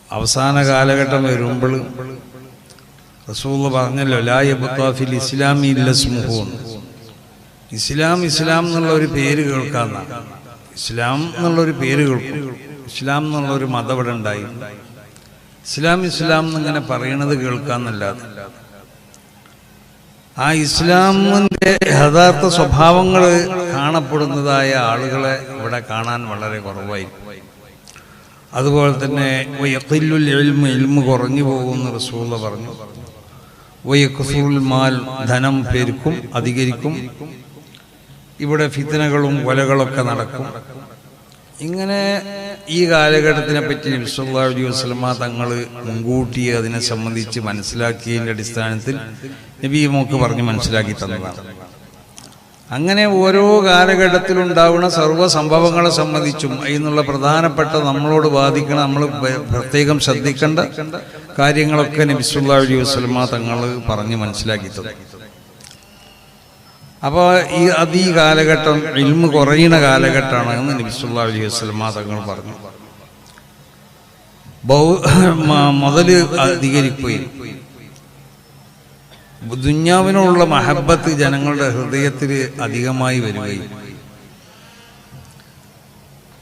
അവസാന കാലഘട്ടം വരുമ്പോൾ റസൂലുള്ളാഹി പറഞ്ഞല്ലോ, ലാ യബ്ഖാ ഫിൽ ഇസ്ലാമി ഇല്ല ഇസ്മുഹു. ഇസ്ലാം എന്നുള്ള ഒരു പേര് കേൾക്കാന്ന, ഇസ്ലാം എന്നുള്ളൊരു പേര് കേൾക്കും. ഇസ്ലാം എന്നുള്ളൊരു മതം ഇവിടെ ഉണ്ടായി. ഇസ്ലാം എന്നിങ്ങനെ പറയണത് കേൾക്കാന്നല്ലാതെ ആ ഇസ്ലാമിന്റെ യഥാർത്ഥ സ്വഭാവങ്ങൾ കാണപ്പെടുന്നതായ ആളുകളെ ഇവിടെ കാണാൻ വളരെ കുറവായി. അതുപോലെ തന്നെ വയഖില്ലുൽ ഇൽമ് കുറഞ്ഞു പോകുമെന്ന് റസൂലുള്ളാഹി പറഞ്ഞു. വയക്സുറുൽ മാൽ, ധനം പെരുക്കും, അധികരിക്കും. ഇവിടെ ഫിത്നകളും കൊലകളൊക്കെ നടക്കും. ഇങ്ങനെ ഈ കാലഘട്ടത്തിനെ പറ്റി നബി സല്ലല്ലാഹു അലൈഹി വസല്ലമ തങ്ങൾ മുൻകൂട്ടി അതിനെ സംബന്ധിച്ച് മനസ്സിലാക്കിയതിൻ്റെ അടിസ്ഥാനത്തിൽ നബി നമുക്ക് പറഞ്ഞ് മനസ്സിലാക്കി തന്നതാണ്. അങ്ങനെ ഓരോ കാലഘട്ടത്തിലുണ്ടാവുന്ന സർവ്വ സംഭവങ്ങളെ സംബന്ധിച്ചും അതിനുള്ള പ്രധാനപ്പെട്ട നമ്മളോട് ബാധിക്കണം, നമ്മൾ പ്രത്യേകം ശ്രദ്ധിക്കേണ്ട കാര്യങ്ങളൊക്കെ നബി സല്ലല്ലാഹു അലൈഹി വസല്ലമ തങ്ങൾ പറഞ്ഞ് മനസ്സിലാക്കി തന്നു. അപ്പോൾ ഈ കാലഘട്ടം ഇൽമ് കുറയുന്ന കാലഘട്ടമാണ് എന്ന് നബി സല്ലല്ലാഹു അലൈഹി വസല്ലമ തങ്ങൾ പറഞ്ഞു. മുതല് അധികരിക്കുകയും ദുന്യാവിനോടുള്ള മഹബത്ത് ജനങ്ങളുടെ ഹൃദയത്തിൽ അധികമായി വരികയും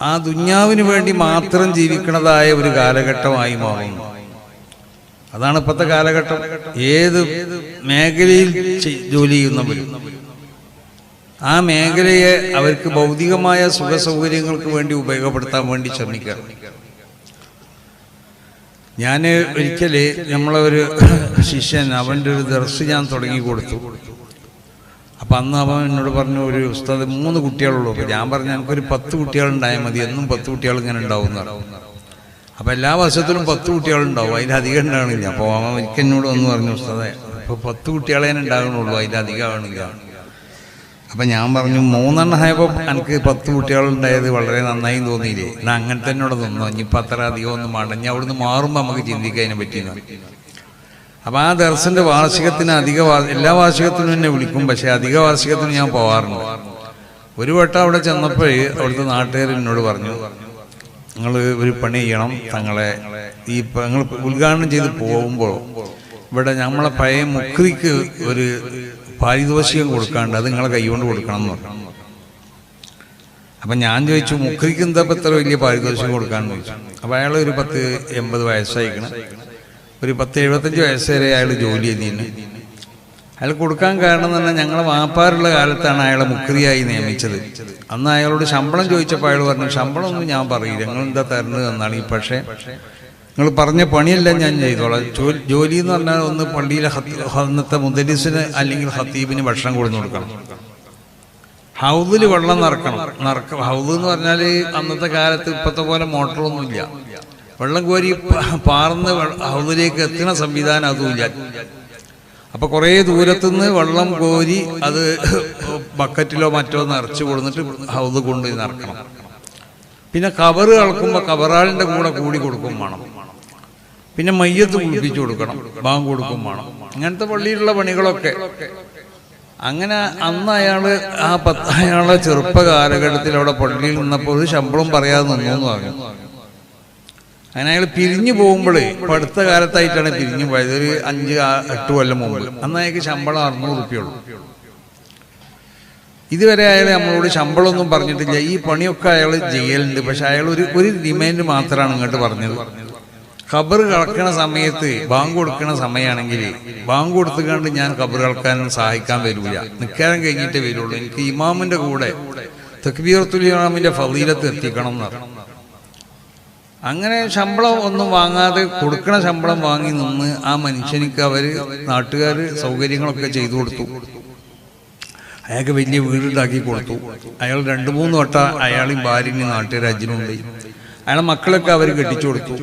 ആ ദുന്യാവിന് വേണ്ടി മാത്രം ജീവിക്കുന്നതായ ഒരു കാലഘട്ടമായി മാറുന്നു. അതാണ് ഇപ്പോഴത്തെ കാലഘട്ടം. ഏത് മേഖലയിൽ ജോലി ചെയ്യുന്നവരും ആ മേഖലയെ അവർക്ക് ഭൗതികമായ സുഖ സൗകര്യങ്ങൾക്ക് വേണ്ടി ഉപയോഗപ്പെടുത്താൻ വേണ്ടി ശ്രമിക്കുക. ഞാൻ ഒരിക്കൽ നമ്മളെ ഒരു ശിഷ്യൻ, അവൻ്റെ ഒരു ദർസ് ഞാൻ തുടങ്ങി കൊടുത്തു. അപ്പം അന്ന് അവൻ എന്നോട് പറഞ്ഞു, ഒരു ഉസ്താദ് 3 കുട്ടികളുള്ളൂ. അപ്പം ഞാൻ പറഞ്ഞു, എനിക്കൊരു 10 കുട്ടികളുണ്ടായാൽ മതി, എന്നും 10 കുട്ടികൾ ഇങ്ങനെ ഉണ്ടാവും എന്ന് പറഞ്ഞു. അപ്പം എല്ലാ വർഷത്തിലും 10 കുട്ടികളുണ്ടാവും, അതിലധികം ഉണ്ടാകണില്ല. അപ്പോൾ അവൻ ഒരിക്കൽ എന്നോട് വന്ന് പറഞ്ഞു, ഉസ്താദേ ഇപ്പോൾ 10 കുട്ടികളെ ഉണ്ടാകണുള്ളൂ, അതിലധികം ആവണില്ല. അപ്പം ഞാൻ പറഞ്ഞു, 3 എണ്ണം ആയപ്പോൾ എനിക്ക് 10 കുട്ടികളുണ്ടായത് വളരെ നന്നായി തോന്നിയില്ലേ, എന്നാൽ അങ്ങനെ തന്നെ ഇവിടെ നിന്നോ, ഇനിയിപ്പോൾ അത്ര അധികം ഒന്നും വേണ്ട, അവിടുന്ന് മാറുമ്പോൾ നമുക്ക് ചിന്തിക്കാൻ പറ്റിയെന്ന്. അപ്പം ആ ദർസിൻ്റെ വാർഷികത്തിന് എല്ലാ വാർഷികത്തിനും എന്നെ വിളിക്കും, പക്ഷേ അധിക വാർഷികത്തിന് ഞാൻ പോകാറുണ്ട്. ഒരു വട്ടം അവിടെ ചെന്നപ്പോൾ അവിടുത്തെ നാട്ടുകാർ എന്നോട് പറഞ്ഞു, നിങ്ങൾ ഒരു പണി ചെയ്യണം, തങ്ങളെ നിങ്ങൾ ഉദ്ഘാടനം ചെയ്ത് പോകുമ്പോൾ ഇവിടെ നമ്മളെ പഴയ മുക്രിക്ക് ഒരു പാരിതോഷികം കൊടുക്കാണ്ട് അത് നിങ്ങളെ കൈകൊണ്ട് കൊടുക്കണം എന്ന് പറഞ്ഞു. അപ്പം ഞാൻ ചോദിച്ചു, മുക്രിക്ക് എന്താ ഇത്ര വലിയ പാരിതോഷികം കൊടുക്കാന്ന് ചോദിച്ചു. അപ്പം അയാൾ ഒരു 10-80 വയസ്സായിക്കണം, ഒരു 10-75 വയസ്സ് വരെ അയാൾ ജോലി ചെയ്തിരുന്നു. അയാൾ കൊടുക്കാൻ കാരണം എന്ന് പറഞ്ഞാൽ ഞങ്ങളെ വാപ്പാറുള്ള കാലത്താണ് അയാളെ മുക്രിയായി നിയമിച്ചത്. അന്ന് അയാളോട് ശമ്പളം ചോദിച്ചപ്പോൾ അയാൾ പറഞ്ഞു, ശമ്പളം ഒന്നും ഞാൻ പറയില്ല, നിങ്ങൾ എന്താ തരുന്നത് എന്നാണ്. പക്ഷേ നിങ്ങൾ പറഞ്ഞ പണിയെല്ലാം ഞാൻ ചെയ്തോളാം. ജോലി എന്ന് പറഞ്ഞാൽ ഒന്ന് പള്ളിയിലെ അന്നത്തെ മുദരിസിന് അല്ലെങ്കിൽ ഖത്തീബിന് ഭക്ഷണം കൊടുത്തു കൊടുക്കണം, ഹൗദിൽ വെള്ളം നിറക്കണം. ഹൗദ് എന്ന് പറഞ്ഞാൽ അന്നത്തെ കാലത്ത് ഇപ്പോഴത്തെ പോലെ മോട്ടറൊന്നുമില്ല, വെള്ളം കോരി പാർന്ന് ഹൗദിലേക്ക് എത്തുന്ന സംവിധാനം അതുമില്ല. അപ്പോൾ കുറേ ദൂരത്തുനിന്ന് വെള്ളം കോരി അത് ബക്കറ്റിലോ മറ്റോ നിറച്ച് കൊടുത്തിട്ട് ഹൗദ് കൊണ്ടുപോയി നിറക്കണം. പിന്നെ കബറ് കളക്കുമ്പോൾ കബറാളിൻ്റെ കൂടെ കൂടി കൊടുക്കും വേണം. പിന്നെ മയ്യത്ത് കുളിപ്പിച്ചു കൊടുക്കണം, ബാങ്ക് കൊടുക്കും വേണം. ഇങ്ങനത്തെ പള്ളിയിലുള്ള പണികളൊക്കെ. അങ്ങനെ അന്ന് അയാളെ ചെറുപ്പ കാലഘട്ടത്തിൽ അവിടെ പള്ളിയിൽ നിന്നപ്പോൾ ഒരു ശമ്പളം പറയാതെ നിന്നു എന്ന് പറഞ്ഞു. അങ്ങനെ അയാൾ പിരിഞ്ഞു പോകുമ്പോൾ, ഇപ്പം അടുത്ത കാലത്തായിട്ടാണ് പിരിഞ്ഞു പോയത്, ഒരു 5-8 കൊല്ലം മുമ്പ്. അന്ന് അയാൾക്ക് ശമ്പളം 600 റുപ്യുള്ളൂ. ഇതുവരെ അയാൾ നമ്മളോട് ശമ്പളമൊന്നും പറഞ്ഞിട്ടില്ല. ഈ പണിയൊക്കെ അയാൾ ചെയ്യലുണ്ട്. പക്ഷെ അയാൾ ഒരു ഡിമാൻഡ് മാത്രമാണ് ഇങ്ങോട്ട് പറഞ്ഞത്. ഖബർ കളക്കണ സമയത്ത് ബാങ്ക് കൊടുക്കണ സമയമാണെങ്കിൽ ബാങ്ക് കൊടുത്തുകൊണ്ട് ഞാൻ ഖബർ കളക്കാൻ സഹായിക്കാൻ വരില്ല, നിൽക്കാനും കഴിഞ്ഞിട്ടേ വരുള്ളൂ, എനിക്ക് ഇമാമിൻ്റെ കൂടെ തക്ബീറത്തുൽ ഇമാമിൻ്റെ ഫളീലത്ത് എത്തിക്കണം എന്ന് പറഞ്ഞു. അങ്ങനെ ശമ്പളം ഒന്നും വാങ്ങാതെ കൊടുക്കണ ശമ്പളം വാങ്ങി നിന്ന് ആ മനുഷ്യനിക്ക് നാട്ടുകാർ സൗകര്യങ്ങളൊക്കെ ചെയ്തു കൊടുത്തു. അയാൾക്ക് വലിയ വീടുണ്ടാക്കി കൊടുത്തു. അയാൾ 2-3 വട്ടം അയാളെയും ഭാര്യയും നാട്ടുകാർ ഹജ്ജിനുണ്ട്. അയാളെ മക്കളൊക്കെ അവർ കെട്ടിച്ചു കൊടുത്തു.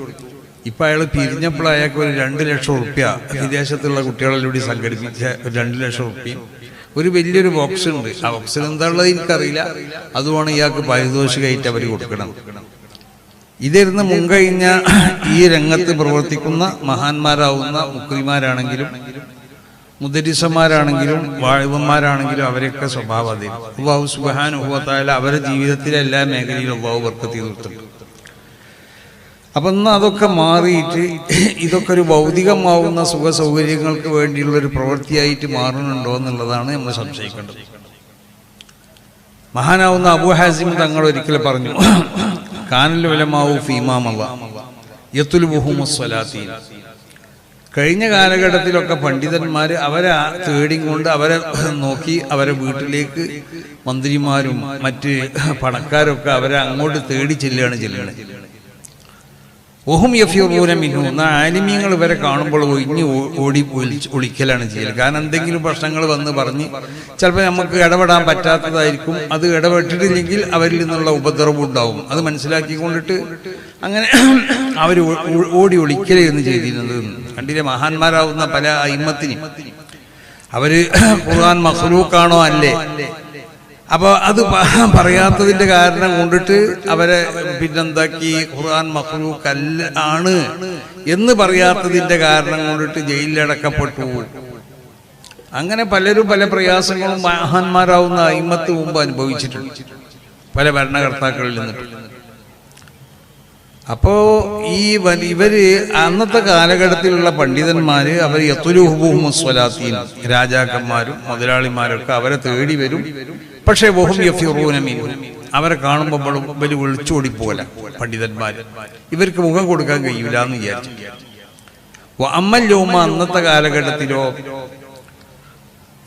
ഇപ്പം അയാൾ പിരിഞ്ഞപ്പോൾ അയാൾക്ക് ഒരു 2 ലക്ഷം റുപ്യ വിദേശത്തുള്ള കുട്ടികളെല്ലാം സംഘടിപ്പിച്ച 2 ലക്ഷം റുപ്യ ഒരു വലിയൊരു ബോക്സ് ഉണ്ട്. ആ ബോക്സിൽ എന്താ ഉള്ളത് എനിക്കറിയില്ല. അതുമാണ് ഇയാൾക്ക് പാരിതോഷികമായിട്ട് അവർ കൊടുക്കണം. ഇതിരുന്ന് മുൻകഴിഞ്ഞ ഈ രംഗത്ത് പ്രവർത്തിക്കുന്ന മഹാന്മാരാവുന്ന മുക്രിമാരാണെങ്കിലും മുദരിസന്മാരാണെങ്കിലും വാഴിവന്മാരാണെങ്കിലും അവരൊക്കെ സ്വഭാവം അതെ. അല്ലാഹു സുബ്ഹാനഹു വ തആല അവരുടെ ജീവിതത്തിലെ എല്ലാ മേഖലയിലും അല്ലാഹു ബർക്കത്ത് ചെയ്തിട്ടുണ്ട്. അപ്പം എന്നാൽ അതൊക്കെ മാറിയിട്ട് ഇതൊക്കെ ഒരു ഭൗതികമാവുന്ന സുഖ സൗകര്യങ്ങൾക്ക് വേണ്ടിയുള്ളൊരു പ്രവൃത്തിയായിട്ട് മാറുന്നുണ്ടോ എന്നുള്ളതാണ് നമ്മൾ സംശയിക്കേണ്ടത്. മഹാനാവുന്ന അബൂ ഹാസിം തങ്ങൾ ഒരിക്കൽ പറഞ്ഞു, കാനൽ ഉലമാഉ ഫീമാമല്ല യത്ലുബുഹുമുസ് സ്വലാത്തീൻ. കഴിഞ്ഞ കാലഘട്ടത്തിലൊക്കെ പണ്ഡിതന്മാർ അവരെ തേടിയും കൊണ്ട് അവരെ നോക്കി അവരെ വീട്ടിലേക്ക് മന്ത്രിമാരും മറ്റ് പണക്കാരൊക്കെ അവരെ അങ്ങോട്ട് തേടി ചെല്ലുകയാണ്. ഓഹും യഫിറൂന മിൻഹു. എന്നാൽ ആലിമീങ്ങൾ ഇവരെ കാണുമ്പോൾ ഒഴിഞ്ഞ് ഒളിക്കലാണ് ചെയ്യൽ. കാരണം എന്തെങ്കിലും പ്രശ്നങ്ങൾ വന്ന് പറഞ്ഞ് ചിലപ്പോൾ നമുക്ക് ഇടപെടാൻ പറ്റാത്തതായിരിക്കും. അത് ഇടപെട്ടിട്ടില്ലെങ്കിൽ അവരിൽ നിന്നുള്ള ഉപദ്രവം ഉണ്ടാവും. അത് മനസ്സിലാക്കിക്കൊണ്ടിട്ട് അങ്ങനെ അവർ ഓടി ഒളിക്കലെന്ന് ചെയ്തിരുന്നത് കണ്ടില്ലേ. മഹാന്മാരാവുന്ന പല അയിമ്മത്തിനും അവർ ഖുർആൻ മഖ്ലൂഖാണോ അല്ലേ, അപ്പോൾ അത് പറയാത്തതിൻ്റെ കാരണം കൊണ്ടിട്ട് അവരെ പിന്നെന്താക്കി ഖുർആൻ മഖ്ലൂഖ് ആണ് എന്ന് പറയാത്തതിൻ്റെ കാരണം കൊണ്ടിട്ട് ജയിലിലടക്കപ്പെട്ടു. അങ്ങനെ പലരും പല പ്രയാസങ്ങളും മഹാന്മാരാവുന്ന അയിമ്മത്ത് മുമ്പ് അനുഭവിച്ചിട്ടുണ്ട് പല ഭരണകർത്താക്കളിൽ നിന്നിട്ട്. അപ്പോൾ ഇവര് അന്നത്തെ കാലഘട്ടത്തിലുള്ള പണ്ഡിതന്മാര് അവർ യത്ലുബുഹുമുസ് സ്വലാത്തീൻ, രാജാക്കന്മാരും മുതലാളിമാരൊക്കെ അവരെ തേടി വരും. പക്ഷേ വഹും യഫിറൂന മിൻഹു. അവരെ കാണുമ്പോൾ വലിയ ഒളിച്ചോടിപ്പോലെ പണ്ഡിതന്മാർ, ഇവർക്ക് മുഖം കൊടുക്കാൻ കഴിയില്ല എന്ന് വിചാരിച്ചു. അമ്മൽ യൗമ, അന്നത്തെ കാലഘട്ടത്തിലോ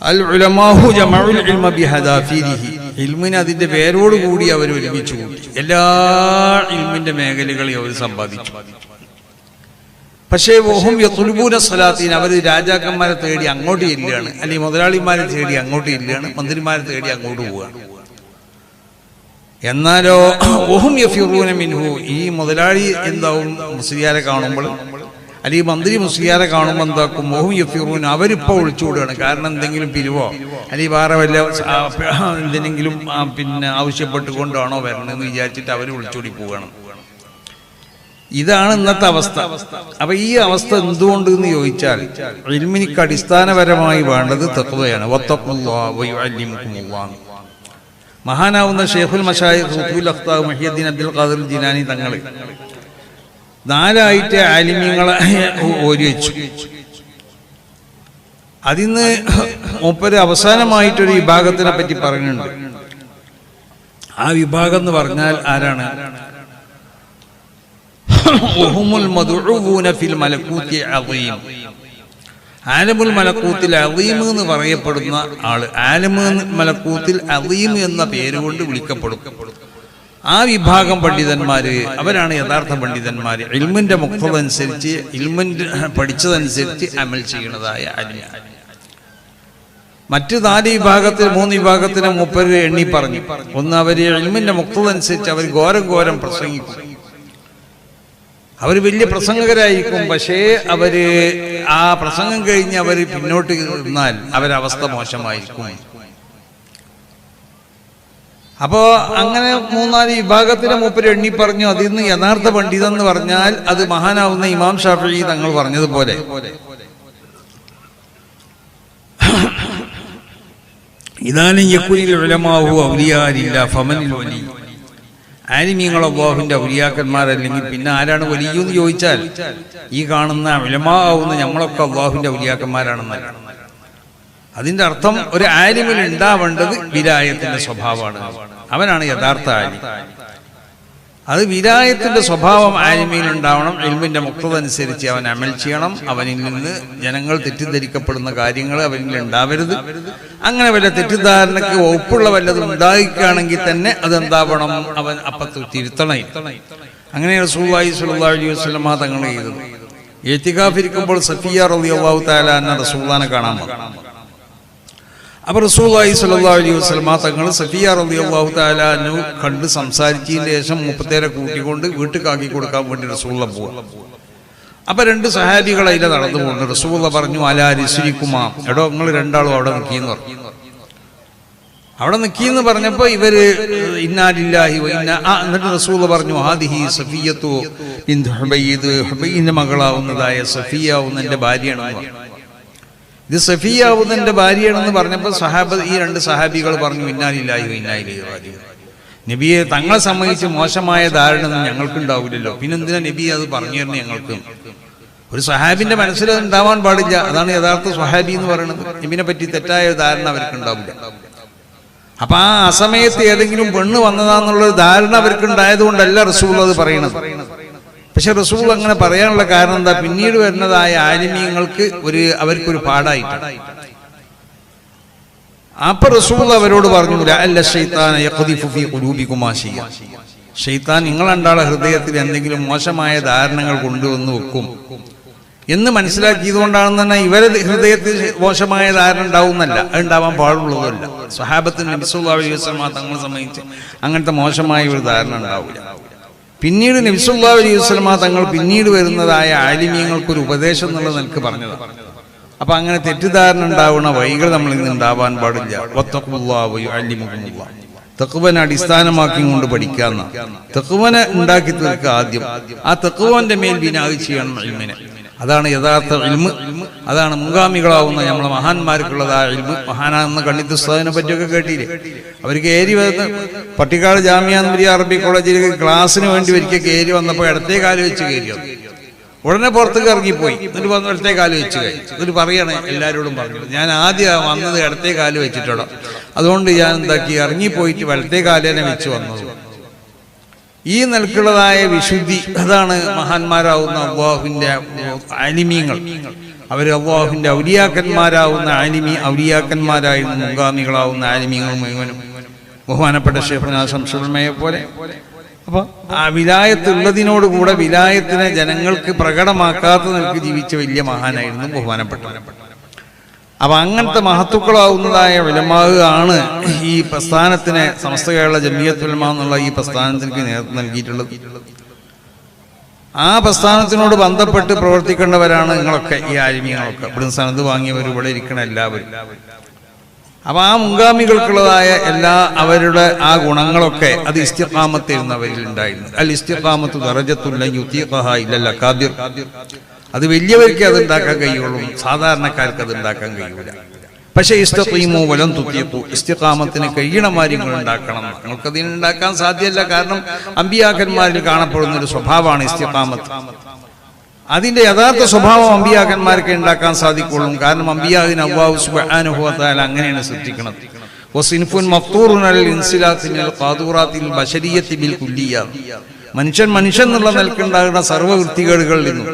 അൽ ഉലമാഹു ജമഉൽ ഇൽമ ബിഹദാഫിരിഹി, ഇൽമിനെ അതിന്റെ പേരോട് കൂടി അവർ ഒരുമിച്ച് കൂട്ടി. എല്ലാ ഇൽമിന്റെ മേഖലകളെയും അവർ സമ്പാദിച്ചു. പക്ഷേ വഹും യത്ലുബൂന സ്വലാത്തീൻ, അവർ രാജാക്കന്മാരെ തേടി അങ്ങോട്ട് ഇല്ലാണ്, അല്ലെങ്കിൽ മുതലാളിമാരെ തേടി അങ്ങോട്ട് ഇല്ലാണ്, മന്ത്രിമാരെ തേടി അങ്ങോട്ട് പോവുകയാണ്. എന്നാലോ വഹും യഫിറൂന മിൻഹു, ഈ മുതലാളി എന്താവും മുസ്ലിയാരെ കാണുമ്പോൾ അല്ലെങ്കിൽ മന്ത്രി മുസ്ലിയാരെ കാണുമ്പോൾ എന്താക്കും, വഹും യഫിറൂന, അവരിപ്പോൾ ഒളിച്ചുകൂടുകയാണ്. കാരണം എന്തെങ്കിലും പിരിവോ അല്ലെങ്കിൽ വേറെ വല്ല എന്തിനെങ്കിലും പിന്നെ ആവശ്യപ്പെട്ടുകൊണ്ടാണോ വരണമെന്ന് വിചാരിച്ചിട്ട് അവർ ഒളിച്ചോടി പോവുകയാണ്. ഇതാണ് ഇന്നത്തെ അവസ്ഥ. അപ്പൊ ഈ അവസ്ഥ എന്തുകൊണ്ട് എന്ന് ചോദിച്ചാൽ ഇൽമിനിക്ക് അടിസ്ഥാനപരമായി വേണ്ടത് തഖ്വയാണ്. വത്തഖുല്ലാഹ വയുഅല്ലിമുകുമുല്ലാഹ്. മഹാനാവുന്ന ഷെയ്ഖുൽ മശായിഖ് ഖുതുബുൽ അഖ്താബ് മുഹ്യിദ്ദീൻ അബ്ദുൽ ഖാദിർ ജിലാനി തങ്ങൾ 4 ആലിമീങ്ങളെ ഓരി വെച്ചു. അതിന്ന് മൂപ്പര് അവസാനമായിട്ടൊരു വിഭാഗത്തിനെ പറ്റി പറയുന്നുണ്ട്. ആ വിഭാഗം എന്ന് പറഞ്ഞാൽ ആരാണ്? വഹുമുൽ മദ്ഊഊന ഫിൽ മലകൂതി അളീം. ആലമുൽ മലക്കൂത്തിൽ അളീം എന്ന് പറയപ്പെടുന്ന ആള്, ആലമുൽ മലക്കൂത്തിൽ അളീം എന്ന പേരുകൊണ്ട് വിളിക്കപ്പെടും. ആ വിഭാഗം പണ്ഡിതന്മാര് അവരാണ് യഥാർത്ഥ പണ്ഡിതന്മാര്. ഇൽമിന്റെ മുഖ്തദ അനുസരിച്ച്, ഇൽമിന്റെ പഠിച്ചതനുസരിച്ച് അമൽ ചെയ്യുന്നതായ അലിം. മറ്റ് 4 വിഭാഗത്തിൽ 3 വിഭാഗത്തിനെ മൂപ്പര് എണ്ണി പറഞ്ഞു. ഒന്ന്, അവര് ഇൽമിന്റെ മുഖ്തദ അനുസരിച്ച് അവർ ഘോരം പ്രസംഗിക്കും. അവർ വലിയ പ്രസംഗകരായിരിക്കും. പക്ഷേ അവര് ആ പ്രസംഗം കഴിഞ്ഞ് അവർ പിന്നോട്ട് നിന്നാൽ അവരവസ്ഥ മോശമായിരിക്കും. അപ്പോ അങ്ങനെ 3-4 വിഭാഗത്തിനെ മൂപ്പര് എണ്ണി പറഞ്ഞു. അതിൽ നിന്ന് യഥാർത്ഥ പണ്ഡിതൻ എന്ന് പറഞ്ഞാൽ അത് മഹാനാവുന്ന ഇമാം ഷാഫിഈ തങ്ങൾ പറഞ്ഞതുപോലെ ഇദാലൻ യകുനിൽ ഉലമാഉ ഔലിയാഇല്ല ഫമനിൽ വലി. ആലിമീങ്ങൾ അല്ലാഹുവിന്റെ ഔലിയാക്കന്മാരല്ലെങ്കിൽ പിന്നെ ആരാണ് വലിയെന്ന് ചോദിച്ചാൽ ഈ കാണുന്ന ഉലമാ ആവുന്ന നമ്മളൊക്കെ അല്ലാഹുവിന്റെ ഔലിയാക്കന്മാരാണെന്നല്ല. അതിന്റെ അർത്ഥം ഒരു ആലിമിൽ ഉണ്ടാവേണ്ടത് വിലായത്തിന്റെ സ്വഭാവമാണ്. അവനാണ് യഥാർത്ഥ ആലിം. അത് വിലായത്തിന്റെ സ്വഭാവം ആലിമിൽ ഉണ്ടാവണം. ഇൽമിന്റെ മുഖ്തദ അനുസരിച്ച് അവൻ അമൽ ചെയ്യണം. അവനിൽ നിന്ന് ജനങ്ങൾ തെറ്റിദ്ധരിക്കപ്പെടുന്ന കാര്യങ്ങൾ അവനിൽ ഉണ്ടാവരുത്. അങ്ങനെ വല്ല തെറ്റിദ്ധാരണക്ക് ഒപ്പുള്ള വല്ലതും ഉണ്ടായിരിക്കുകയാണെങ്കിൽ തന്നെ അതെന്താവണം, അവൻ അപ്പത്ത് തിരുത്തണം. അങ്ങനെ റസൂലുള്ളാഹി സ്വല്ലല്ലാഹു അലൈഹി വസല്ലം തങ്ങൾ ചെയ്തത്. ഇഅ്തികാഫ് ഇരിക്കുമ്പോൾ സഫിയ റളിയല്ലാഹു തആല അൻഹ റസൂലുള്ളാഹിനെ കാണാൻ വന്നു. അപ്പോൾ റസൂലുള്ളാഹി സ്വല്ലല്ലാഹു അലൈഹി വസല്ലം തങ്ങൾ സഫിയ റളിയല്ലാഹു തആല അൻഹു കണ്ട് സംസാരിച്ചതിന് ശേഷം മുപ്പത്തേരെ കൂട്ടിക്കൊണ്ട് വീട്ടിലാക്കി കൊടുക്കാൻ വേണ്ടി റസൂലുള്ള പോവാ. അപ്പൊ 2 സഹാബികൾ അതിലെ നടന്നു പോകുന്നു. റസൂലുള്ള പറഞ്ഞു, അലാ റിസ്ലിക്കുമാ, എടോ നിങ്ങൾ രണ്ടാളും അവിടെ നിൽക്കിയെന്ന് പറഞ്ഞു. അവിടെ നിൽക്കിയെന്ന് പറഞ്ഞപ്പോൾ ഇവര് ഇന്നാ ലില്ലാഹി വ ഇന്നാ, എന്നിട്ട് റസൂലുള്ള പറഞ്ഞു, ഹാദിഹി സഫിയ്യത്തു ബിൻത് ഹുബൈദ്, ഹുബൈദിന്റെ മകളാവുന്നതായ സഫിയാവുന്ന എൻ്റെ ഭാര്യയാണെന്ന് പറഞ്ഞു. ഇത് സഫിയാവുന്ന എൻ്റെ ഭാര്യയാണെന്ന് പറഞ്ഞപ്പോൾ ഈ 2 സഹാബികൾ പറഞ്ഞു, ഇന്നാ ലില്ലാഹി വ ഇന്നാ ഇലൈഹി റാജിഊൻ. നബിയെ തങ്ങളെ സംബന്ധിച്ച് മോശമായ ധാരണ ഒന്നും ഞങ്ങൾക്കുണ്ടാവില്ലല്ലോ, പിന്നെന്തിനാ നബി അത് പറഞ്ഞു തരണം ഞങ്ങൾക്ക്? ഒരു സ്വഹാബിന്റെ മനസ്സിൽ അത് ഉണ്ടാവാൻ പാടില്ല. അതാണ് യഥാർത്ഥ സ്വഹാബി എന്ന് പറയുന്നത്. നബിനെ പറ്റി തെറ്റായ ധാരണ അവർക്ക് ഉണ്ടാവില്ല. അപ്പൊ ആ അസമയത്ത് ഏതെങ്കിലും പെണ്ണ് വന്നതാന്നുള്ളൊരു ധാരണ അവർക്ക് ഉണ്ടായത് കൊണ്ടല്ല റസൂൽ അത് പറയണത്. പക്ഷെ റസൂൽ അങ്ങനെ പറയാനുള്ള കാരണം എന്താ? പിന്നീട് വരുന്നതായ ആലിമീങ്ങൾക്ക് അവർക്കൊരു പാടായിട്ടാണ്. അപ്പൊ റസൂൽ അവരോട് പറഞ്ഞു, ശൈത്താൻ നിങ്ങൾ രണ്ടാളെ ഹൃദയത്തിൽ എന്തെങ്കിലും മോശമായ ധാരണകൾ കൊണ്ടുവന്ന് വെക്കും എന്ന് മനസ്സിലാക്കിയതുകൊണ്ടാണെന്ന് തന്നെ ഇവരെ ഹൃദയത്തിൽ മോശമായ ധാരണ ഉണ്ടാവുന്നല്ല, അത് ഉണ്ടാവാൻ പാടുള്ളതല്ല. സ്വഹാബത്തിന് നബി സല്ലല്ലാഹു അലൈഹി വസല്ലം തങ്ങളെ സംബന്ധിച്ച് അങ്ങനത്തെ മോശമായ ഒരു ധാരണ ഉണ്ടാവില്ല. പിന്നീട് നബി സല്ലല്ലാഹു അലൈഹി വസല്ലം തങ്ങൾ പിന്നീട് വരുന്നതായ ആലിമീങ്ങൾക്കൊരു ഉപദേശം എന്നുള്ളത് എനിക്ക് പറഞ്ഞതാണ്. അപ്പൊ അങ്ങനെ തെറ്റിദ്ധാരണ ഉണ്ടാവുന്ന വഴികൾ നമ്മളിൽ നിന്ന് ഉണ്ടാവാൻ പാടില്ല. തഖ്വനെ അടിസ്ഥാനമാക്കി കൊണ്ട് പഠിക്കാന്ന, തഖ്വനെ ഉണ്ടാക്കി തീർക്കുക ആദ്യം. ആ തഖ്വന്റെ മേൽ ബിനാഅ് ചെയ്യണം ഇൽമിനെ. അതാണ് യഥാർത്ഥ ഇൽമ്. അതാണ് മുൻഗാമികളാവുന്ന നമ്മളെ മഹാന്മാർക്കുള്ളതായ ഇൽമ്. മഹാനാകുന്ന കണ്ണിത്ത് ഉസ്താദിനെ പറ്റിയൊക്കെ കേട്ടില്ലേ? അവർക്ക് ഏരി വന്ന് പട്ടിക്കാട് ജാമിയ നൂരിയ അറബി കോളേജിലേക്ക് ക്ലാസ്സിന് വേണ്ടി ഒരിക്കൽ കയറി വന്നപ്പോൾ ഇടത്തേ കാല് വെച്ച് കയറി വന്നു. ഉടനെ പുറത്തേക്ക് ഇറങ്ങിപ്പോയി. എന്നിട്ട് വന്ന് ഇടത്തേ കാല് വെച്ച് കഴിഞ്ഞു. എന്നിട്ട് പറയണേ, എല്ലാവരോടും പറഞ്ഞു, ഞാൻ ആദ്യം വന്നത് ഇടത്തേ കാല് വെച്ചിട്ടുണ്ടോ, അതുകൊണ്ട് ഞാൻ എന്താക്കി ഇറങ്ങിപ്പോയിട്ട് വലത്തേ കാലേനെ വെച്ച് വന്നത്. ഈ നിലക്കുള്ളതായ വിശുദ്ധി, അതാണ് മഹാന്മാരാവുന്ന അല്ലാഹുവിന്റെ ആലിമീങ്ങൾ. അവർ അല്ലാഹുവിന്റെ ഔലിയാക്കന്മാരാവുന്ന ഔലിയാക്കന്മാരായിരുന്ന മുൻഗാമികളാവുന്ന ആലിമീങ്ങൾ മുഴുവനും ബഹുമാനപ്പെട്ട ശൈഖുനാ ശംസുൽ ഉലമയെ പോലെ. അപ്പൊ ആ വിലായത്തുള്ളതിനോടുകൂടെ വിലായത്തിനെ ജനങ്ങൾക്ക് പ്രകടമാക്കാത്ത നിലക്ക് ജീവിച്ച വലിയ മഹാനായിരുന്നു ബഹുമാനപ്പെട്ടവൻ. അപ്പൊ അങ്ങനത്തെ മഹത്തുക്കളാവുന്നതായ ഉലമാവ് ആണ് ഈ പ്രസ്ഥാനത്തിനെ, സമസ്ത കേരള ജമിയത്തുൽ ഉലമ എന്നുള്ള ഈ പ്രസ്ഥാനത്തിലേക്ക് നേതൃത്വം നൽകിയിട്ടുള്ളത്. ആ പ്രസ്ഥാനത്തിനോട് ബന്ധപ്പെട്ട് പ്രവർത്തിക്കേണ്ടവരാണ് നിങ്ങളൊക്കെ, ഈ ആലിമീങ്ങളൊക്കെ. ഇവിടുന്ന് സനത് വാങ്ങിയവർ, ഇവിടെ ഇരിക്കണ എല്ലാവരും. അപ്പൊ ആ മുൻഗാമികൾക്കുള്ളതായ എല്ലാ അവരുടെ ആ ഗുണങ്ങളൊക്കെ അത് ഇസ്തിഖാമത്തായിരുന്നു അവരിൽ ഉണ്ടായിരുന്നു. അൽ ഇസ്തിഖാമത്തു ദറജത്തുൻ ലൻ യുതീഖഹാ ഇല്ലൽ അകാബിർ. അത് വലിയവർക്ക് അത് ഉണ്ടാക്കാൻ കഴിയുള്ളൂ, സാധാരണക്കാർക്ക് അത് ഉണ്ടാക്കാൻ കഴിയൂല. പക്ഷെ ഇസ്തഖീമു വലൻ തുതീഖു, ഇസ്തിഖാമത്തിന് കഴിയണ കാര്യങ്ങൾ ഉണ്ടാക്കണം. നിങ്ങൾക്കതിന് ഉണ്ടാക്കാൻ സാധ്യമല്ല. കാരണം അമ്പിയാക്കന്മാരിൽ കാണപ്പെടുന്ന ഒരു സ്വഭാവമാണ് ഇസ്തിഖാമത്ത്. അതിന്റെ യഥാർത്ഥ സ്വഭാവം അമ്പിയാക്കന്മാർക്ക് ഉണ്ടാക്കാൻ സാധിക്കുള്ളൂ. കാരണം അമ്പിയാവിന് അല്ലാഹു സുബ്ഹാനഹു വ തആല അങ്ങനെയാണ് സൃഷ്ടിക്കുന്നത്. വസിൻഫുൻ മഫ്തൂറുൻ അലൽ ഇൻസിലാത്തി മിനൽ ഖാദൂറാത്തിൽ ബശരിയത്തി ബിൽ കുല്ലിയ. മനുഷ്യൻ എന്നുള്ള നിലക്കുണ്ടാകുന്ന സർവ്വവൃത്തികേടുകളിൽ നിന്നും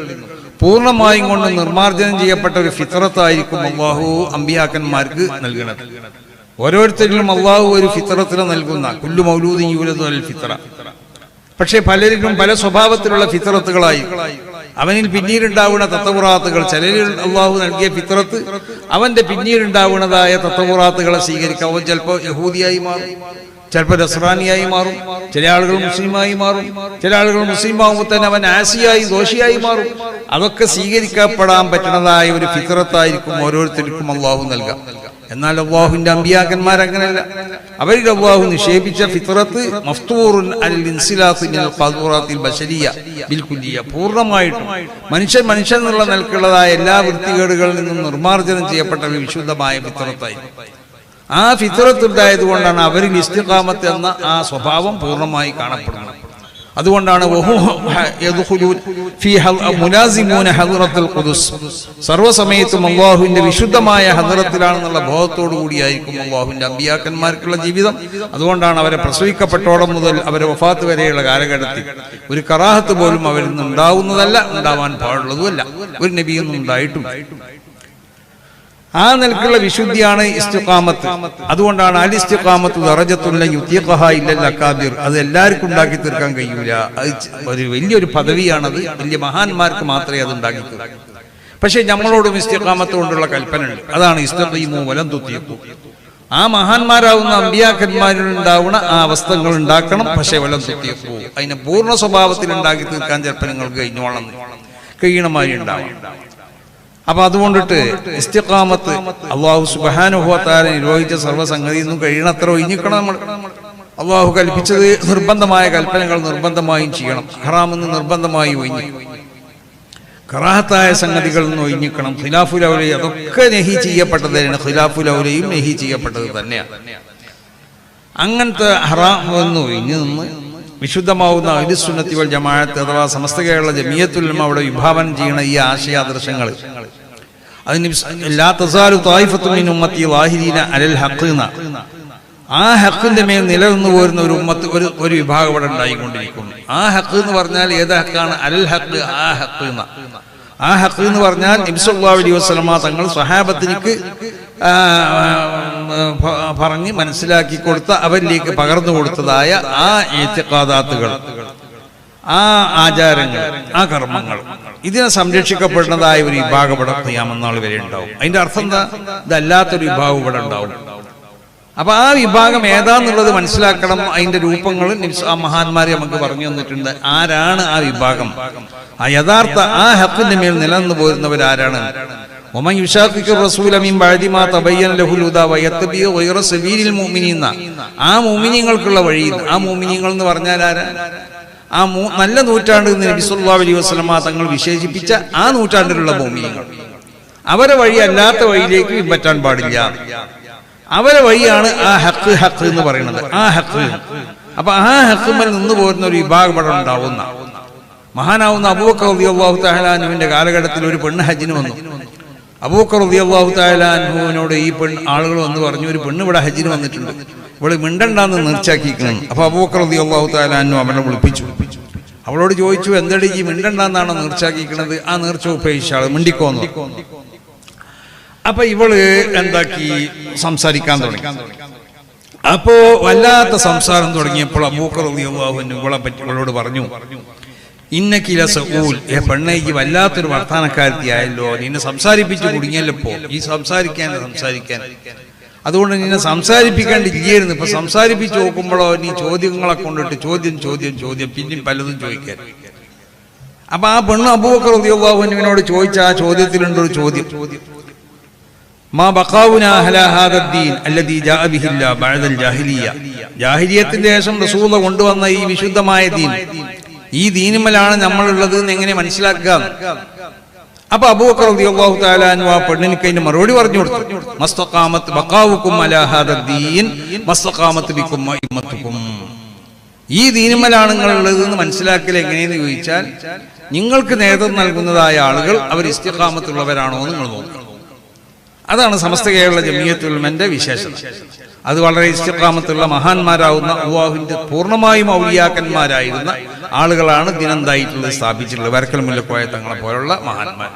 പൂർണ്ണമായും കൊണ്ട് നിർമ്മാർജ്ജനം ചെയ്യപ്പെട്ട ഒരു ഫിത്രത്തായിരിക്കും അല്ലാഹു അമ്പിയാക്കന്മാർക്ക് നൽകുന്നത്. ഓരോരുത്തരിലും അല്ലാഹു ഒരു ഫിത്രത്തിനെ നൽകുന്ന, കുല്ലു മൗലൂദിൻ യൂലദു അലൽ ഫിത്ര. പക്ഷെ പലരിലും പല സ്വഭാവത്തിലുള്ള ഫിത്രത്തുകളായി അവനിൽ പിന്നീടുണ്ടാവുന്ന തത്തവുറാത്തുകൾ, ചിലരിൽ അള്ളാഹു നൽകിയ ഫിത്രത്ത് അവന്റെ പിന്നീടുണ്ടാവുന്നതായ തത്തവുറാത്തുകളെ സ്വീകരിക്കാം. അവൻ ചിലപ്പോൾ യഹൂദിയായി മാറും, ചിലപ്പോൾ നസ്രാനിയായി മാറും, ചില ആളുകൾ മുസ്ലിമായി മാറും, ചില ആളുകൾ മുസ്ലിം ആകുമ്പോൾ തന്നെ അവൻ ആസിയായി ദോഷിയായി മാറും. അതൊക്കെ സ്വീകരിക്കപ്പെടാൻ പറ്റുന്നതായ ഒരു ഫിത്രത്തായിരിക്കും ഓരോരുത്തർക്കും അള്ളാഹു നൽകാം. എന്നാൽ അല്ലാഹുവിന്റെ അമ്പിയാക്കന്മാർ അങ്ങനെയല്ല. അവരിൽ അല്ലാഹു നിക്ഷേപിച്ച ഫിത്രത്ത് മഫ്തൂറുൻ അലൽ ഇൻസിലാത്തി മിനൽ ഖാദൂറാത്തിൽ ബശരിയ ബിൽ കുല്ലിയ, പൂർണ്ണമായിട്ടും മനുഷ്യൻ എന്നുള്ള നിലക്കുള്ളതായ എല്ലാ വൃത്തികേടുകളിൽ നിന്നും നിർമ്മാർജ്ജനം ചെയ്യപ്പെട്ട ഒരു വിശുദ്ധമായ ഫിത്രത്തായി. ആ ഫിത്രത്ത് ഉണ്ടായത് കൊണ്ടാണ് അവരിൽ ഇസ്തിഖാമത്ത് എന്ന ആ സ്വഭാവം പൂർണ്ണമായി കാണപ്പെടുന്നത്. അതുകൊണ്ടാണ് സർവ്വസമയത്തും അല്ലാഹുവിന്റെ വിശുദ്ധമായ ഹദ്റത്തിലാണെന്നുള്ള ബോധത്തോടു കൂടിയായിരിക്കും അല്ലാഹുവിന്റെ അമ്പിയാക്കന്മാർക്കുള്ള ജീവിതം. അതുകൊണ്ടാണ് അവരെ പ്രസവിക്കപ്പെട്ടോടം മുതൽ അവരെ വഫാത്ത് വരെയുള്ള കാലഘട്ടത്തിൽ ഒരു കറാഹത്ത് പോലും അവരിൽ നിന്ന് ഉണ്ടാവുന്നതല്ല, ഉണ്ടാവാൻ പാടുള്ളതുമല്ല. ഒരു നബിയൊന്നും ഉണ്ടായിട്ടും ആ നിലക്കുള്ള വിശുദ്ധിയാണ് ഇസ്തിഖാമത്ത്. അതുകൊണ്ടാണ് അൽ ഇസ്തിഖാമത്തു ദറജത്തുൻ ലൻ യുതീഖഹാ ഇല്ലൽ അകാബിർ. അത് എല്ലാവർക്കും ഉണ്ടാക്കി തീർക്കാൻ കഴിയൂല. അത് ഒരു വലിയൊരു പദവിയാണത്. വലിയ മഹാന്മാർക്ക് മാത്രമേ അത് ഉണ്ടാക്കി തീർക്കൂ. പക്ഷെ നമ്മളോടും ഇസ്തിഖാമത്ത് കൊണ്ടുള്ള കൽപ്പന ഉണ്ട്. അതാണ് ഇസ്തഖീമു വലൻ തുതീഖു. ആ മഹാന്മാരാവുന്ന അമ്പിയാക്കന്മാരിൽ ഉണ്ടാവുന്ന ആ അവസ്ഥകൾ ഉണ്ടാക്കണം. പക്ഷെ വലൻ തുതീഖു, അതിനെ പൂർണ്ണ സ്വഭാവത്തിൽ ഉണ്ടാക്കി തീർക്കാൻ ചിലപ്പോൾ നിങ്ങൾക്ക് കഴിയണമാതിരി ഉണ്ടാവും. അപ്പൊ അതുകൊണ്ടിട്ട് ഇസ്തിഖാമത്ത് അല്ലാഹു സുബ്ഹാനഹു വ തആല നിർവഹിച്ച സർവ്വസംഗതിയിൽ നിന്നും കഴിയണത്ര ഒഴിഞ്ഞിക്കണം. നമ്മൾ അല്ലാഹു കൽപ്പിച്ചത് നിർബന്ധമായ കൽപ്പനകൾ നിർബന്ധമായും ചെയ്യണം. ഹറാമെന്ന് നിർബന്ധമായി ഒഴിഞ്ഞിക്കണം. കറാഹത്തായ സംഗതികളിൽ നിന്ന് ഒഴിഞ്ഞിക്കണം. ഖിലാഫുൽ ഔല അതൊക്കെ നഹി ചെയ്യപ്പെട്ടതാണ്. ഖിലാഫുൽ ഔലയും നഹി ചെയ്യപ്പെട്ടത് തന്നെയാണ്. അങ്ങനത്തെ ഹറാം വന്നു ഇനി നിന്ന് വിശുദ്ധമാവുന്ന അഹ്ലുസുന്നത്തി വൽ ജമാഅത്ത് അഥവാ സമസ്ത കേരള ജമിയത്തുൽ ഉലമ അവിടെ വിഭാവനം ചെയ്യുന്ന ഈ ആശയാദർശങ്ങൾ അതിന് ലാ തസാലു ത്വായിഫത്തുൻ മിൻ ഉമ്മത്തി ളാഹിരീന അലൽ ഹഖ് എന്ന ആ ഹക്കിന്റെ മേൽ നിലനിന്നു പോരുന്ന ഒരു ഉമ്മത്ത് ഒരു വിഭാഗം ഇവിടെ ഉണ്ടായിക്കൊണ്ടിരിക്കുന്നു. ആ ഹക്ക് എന്ന് പറഞ്ഞാൽ ഏത് ഹക്കാണ്? അലൽ ഹക്ക്. ആ ഹക്ക് എന്ന് പറഞ്ഞാൽ നബി സല്ലല്ലാഹു അലൈഹി വസല്ലമ തങ്ങൾ സ്വഹാബത്തിനിക്ക് പറഞ്ഞ് മനസ്സിലാക്കി കൊടുത്ത അവരിലേക്ക് പകർന്നു കൊടുത്തതായ ആ ഇഅ്തിഖാദാത്തുകൾ, ആ ആചാരങ്ങൾ, ആ കർമ്മങ്ങൾ, ഇതിനെ സംരക്ഷിക്കപ്പെടുന്നതായ ഒരു വിഭാഗം ഇവിടെ ഖിയാമത്ത് നാൾ വരെ ഉണ്ടാവും. അതിന്റെ അർത്ഥം എന്താ? ഇതല്ലാത്തൊരു വിഭാഗം ഇവിടെ ഉണ്ടാവും. അപ്പൊ ആ വിഭാഗം ഏതാന്നുള്ളത് മനസ്സിലാക്കണം. അതിന്റെ രൂപങ്ങൾ ആ മഹാന്മാരെ നമുക്ക് പറഞ്ഞു തന്നിട്ടുണ്ട്. ആരാണ് ആ വിഭാഗം? ആ യഥാർത്ഥ ആ ഹക്കിന്റെ മേൽ നിലനിന്ന് പോരുന്നവരാരാണ്? വമൻ യുശാഖിഖു റസൂല മിൻ ബഅദി മാ തബയ്യന ലഹുൽ ഹുദാ വയത്തബിഉ ഗൈറ സബീലിൽ മുഅ്മിനീന. ആ മുഅ്മിനീങ്ങൾക്കുള്ള വഴി. ആ മുഅ്മിനീങ്ങൾ എന്ന് പറഞ്ഞാൽ ആരാ? ആ നല്ല നൂറ്റാണ്ട് നബി സല്ലല്ലാഹു അലൈഹി വസല്ലമ തങ്ങൾ വിശേഷിപ്പിച്ച ആ നൂറ്റാണ്ടിലുള്ള മുഅ്മിനീങ്ങൾ. അവരെ വഴി അല്ലാത്ത വഴിയിലേക്ക് പിൻപറ്റാൻ പാടില്ല. അവരെ വഴിയാണ് ആ ഹക്ക് എന്ന് പറയുന്നത്. ആ ഹക്ക്. അപ്പൊ ആ ഹക്കുമൽ നിന്ന് പോരുന്ന ഒരു വിഭാഗം ഇവിടെ ഉണ്ടാവുന്ന മഹാനാവുന്ന അബൂബക്കർ റളിയല്ലാഹു തആല അൻഹുവിന്റെ കാലഘട്ടത്തിൽ ഒരു പെണ്ണ് ഹജ്ജിന് വന്നു. അബൂബക്കർ റളിയല്ലാഹു തആല അൻഹുവിനോട് ഈ ആളുകൾ വന്ന് പറഞ്ഞു, ഒരു പെണ്ണ് ഇവിടെ ഹജ്ജിന് വന്നിട്ടുണ്ട്, ഇവിടെ മിണ്ടണ്ടാന്ന് നേർച്ചാക്കിയിരിക്കണം. അപ്പൊ അബൂബക്കർ റളിയല്ലാഹു തആല അൻഹു അവനെ വിളിപ്പിച്ചു. അവളോട് ചോദിച്ചു, എന്തടി ഈ മിണ്ടണ്ടാന്നാണോ നേർച്ചാക്കിയിരിക്കണത്? ആ നേർച്ച ഉപേക്ഷിച്ച ആള് മിണ്ടിക്കോന്നു. അപ്പൊ ഇവള് എന്താക്കി? സംസാരിക്കാൻ തുടങ്ങി. അപ്പോ വല്ലാത്ത സംസാരം തുടങ്ങിയപ്പോൾ അബൂബക്കർ റളിയല്ലാഹു അൻഹു ഇവളെ പറ്റി ഇവളോട് പറഞ്ഞു, ഇന്നകി ലസഊൽ, പെണ്ണേ ഈ വല്ലാത്തൊരു വർത്താനക്കാരത്തിയായല്ലോ, നിന്നെ സംസാരിപ്പിച്ച് കുടുങ്ങിയല്ലോ. ഈ സംസാരിക്കാൻ അതുകൊണ്ട് നിന്നെ സംസാരിപ്പിക്കാണ്ടിരിക്കുന്നു. ഇപ്പൊ സംസാരിപ്പിച്ച് നോക്കുമ്പോഴോ നീ ചോദ്യങ്ങളെ കൊണ്ടിട്ട് ചോദ്യം പിന്നെയും പലതും ചോദിക്കാൻ. അപ്പൊ ആ പെണ്ണ് അബൂബക്കർ റളിയല്ലാഹു അൻഹുവിനോട് ചോദിച്ച ആ ചോദ്യത്തിലുണ്ടൊരു ചോദ്യം, മാ ബഖാഉനാ അലാ ഹാദദ്ദീൻ അല്ലദീ ജാഅ ബിഹില്ലാ ബഅദൽ ജാഹിലിയ്യ. ജാഹിലിയത്തിന്റെ ശേഷം റസൂൽ കൊണ്ടുവന്ന ഈ വിശുദ്ധമായ ദീൻ, ഈ ദീനിന്മേലാണ് നമ്മളുള്ളത് എന്ന് എങ്ങനെ മനസ്സിലാക്കുക? അപ്പൊ അബൂബക്കർ റളിയല്ലാഹു തആല അൻഹു ആ പെണ്ണിനിക്ക് അതിന്റെ മറുപടി പറഞ്ഞു കൊടുത്തു, മസ്തഖാമത്ത് ബഖാഉകും അലാ ഹാദദ്ദീൻ മസ്തഖാമത്ത് ബികും ഇമ്മത്തുകും. ഈ ദീനിന്മേലാണ് നിങ്ങളുള്ളത് എന്ന് മനസ്സിലാക്കൽ എങ്ങനെയെന്ന് ചോദിച്ചാൽ, നിങ്ങൾക്ക് നേതൃത്വം നൽകുന്നതായ ആളുകൾ അവർ ഇസ്തിഖാമത്തുള്ളവരാണോ എന്ന് നിങ്ങൾ നോക്കണം. അതാണ് സമസ്ത കേരള ജമിയത്തുൽ ഉലമയുടെ വിശേഷത. അത് വളരെ ഇസ്തിഖാമത്തുള്ള മഹാന്മാരാവുന്ന അല്ലാഹുവിന്റെ പൂർണ്ണമായും ഔലിയാക്കന്മാരായിരുന്ന ആളുകളാണ് ദിനന്തായിട്ടുള്ളത് സ്ഥാപിച്ചിട്ടുള്ളത്. വരക്കൽ മുല്ലക്കോയ തങ്ങളെ പോലുള്ള മഹാന്മാർ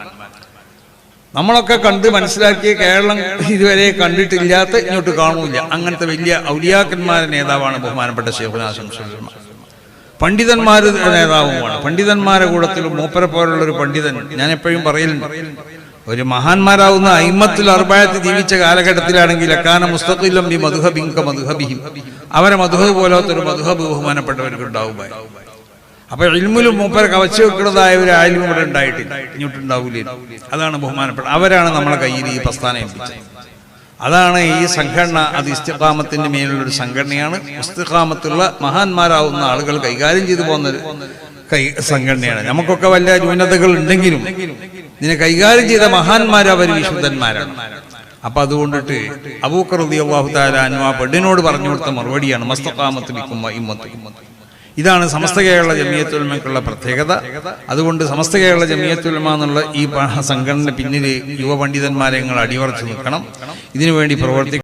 നമ്മളൊക്കെ കണ്ട് മനസ്സിലാക്കിയ കേരളം ഇതുവരെ കണ്ടിട്ടില്ലാത്ത, ഇങ്ങോട്ട് കാണൂല, അങ്ങനത്തെ വലിയ ഔലിയാക്കന്മാരുടെ നേതാവാണ് ബഹുമാനപ്പെട്ട ശൈഖുനാ ശംസുൽ ഉലമ. പണ്ഡിതന്മാര് നേതാവുമാണ്. പണ്ഡിതന്മാരുടെ കൂട്ടത്തിൽ മൂപ്പരെ പോലുള്ള ഒരു പണ്ഡിതൻ ഞാൻ എപ്പോഴും പറയലുണ്ട്, ഒരു മഹാന്മാരാവുന്ന അയിമ്മത്തുൽ അർബഅത്ത് ജീവിച്ച കാലഘട്ടത്തിലാണെങ്കിൽ അക്കാന മുസ്തഖില്ലം ബി മദ്ഹബിൻ ക മദ്ഹബിഹിം, അവരെ മദ്ഹബ് പോലത്തെ ഒരു മദ്ഹബ് ബഹുമാനപ്പെട്ടവർക്ക് ഉണ്ടാവും. അപ്പൊ ഇൽമുലും മൂപ്പരെ കവച്ചു വെക്കുന്നതായ ഒരു ആലിം ഇവിടെ ഉണ്ടായിട്ടില്ല, ഇങ്ങോട്ടുണ്ടാവൂലേ. അതാണ് ബഹുമാനപ്പെട്ട, അവരാണ് നമ്മളെ കയ്യിൽ ഈ പ്രസ്ഥാനം ഏൽപ്പിച്ചത്. അതാണ് ഈ സംഘടന. അത് ഇസ്തിഖാമത്തിന്റെ മേലുള്ളൊരു സംഘടനയാണ്. ഇസ്തിഖാമത്തുള്ള മഹാന്മാരാവുന്ന ആളുകൾ കൈകാര്യം ചെയ്തു പോകുന്നൊരു സംഘടനയാണ്. നമുക്കൊക്കെ വല്ല ന്യൂനതകൾ ഉണ്ടെങ്കിലും ഇതിനെ കൈകാര്യം ചെയ്ത മഹാന്മാർ അവർ വിശുദ്ധന്മാരാണ്. അപ്പൊ അതുകൊണ്ടിട്ട് അബൂബക്കർ റളിയല്ലാഹു തആല അൻഹു ആ പെണ്ണിനോട് പറഞ്ഞു കൊടുത്ത മറുപടിയാണ് മസ്തഖാമത്ത് ബികും ഇമ്മത്തുകും. ഇതാണ് സമസ്ത കേരള ജമിയത്തുൽ ഉലമയ്ക്കുള്ള പ്രത്യേകത. അതുകൊണ്ട് സമസ്ത കേരള ജമിയത്തുൽ ഉലമ എന്നുള്ള ഈ സംഘടന പിന്നിൽ യുവ പണ്ഡിതന്മാരെ നിങ്ങൾ അടിയുറച്ചു നിൽക്കണം. ഇതിനുവേണ്ടി പ്രവർത്തിക്കണം.